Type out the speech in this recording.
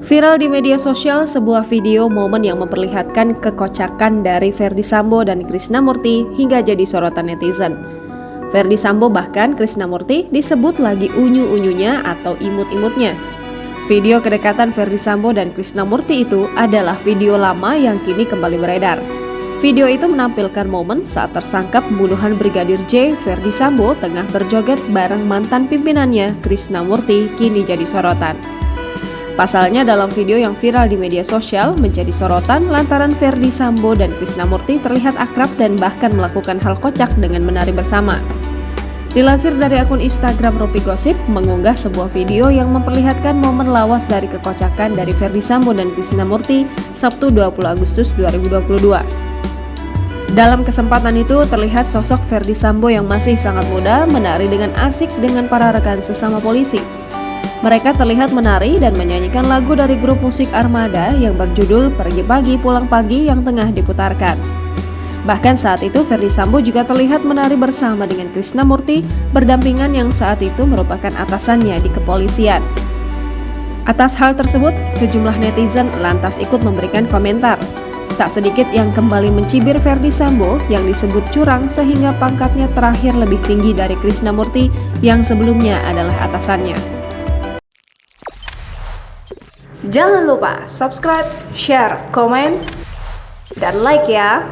Viral di media sosial sebuah video momen yang memperlihatkan kekocakan dari Ferdy Sambo dan Krisnamurti hingga jadi sorotan netizen. Ferdy Sambo bahkan Krisnamurti disebut lagi unyu-unyunya atau imut-imutnya. Video kedekatan Ferdy Sambo dan Krisnamurti itu adalah video lama yang kini kembali beredar. Video itu menampilkan momen saat tersangka pembunuhan Brigadir J, Ferdy Sambo tengah berjoget bareng mantan pimpinannya Krisnamurti kini jadi sorotan. Pasalnya dalam video yang viral di media sosial menjadi sorotan lantaran Ferdy Sambo dan Krisnamurti terlihat akrab dan bahkan melakukan hal kocak dengan menari bersama. Dilansir dari akun Instagram Rupi Gosip mengunggah sebuah video yang memperlihatkan momen lawas dari kekocakan dari Ferdy Sambo dan Krisnamurti Sabtu 20 Agustus 2022. Dalam kesempatan itu terlihat sosok Ferdy Sambo yang masih sangat muda menari dengan asik dengan para rekan sesama polisi. Mereka terlihat menari dan menyanyikan lagu dari grup musik Armada yang berjudul Pergi Pagi Pulang Pagi yang tengah diputarkan. Bahkan saat itu Ferdy Sambo juga terlihat menari bersama dengan Krisnamurti berdampingan yang saat itu merupakan atasannya di kepolisian. Atas hal tersebut, sejumlah netizen lantas ikut memberikan komentar. Tak sedikit yang kembali mencibir Ferdy Sambo yang disebut curang sehingga pangkatnya terakhir lebih tinggi dari Krisnamurti yang sebelumnya adalah atasannya. Jangan lupa subscribe, share, komen, dan like ya!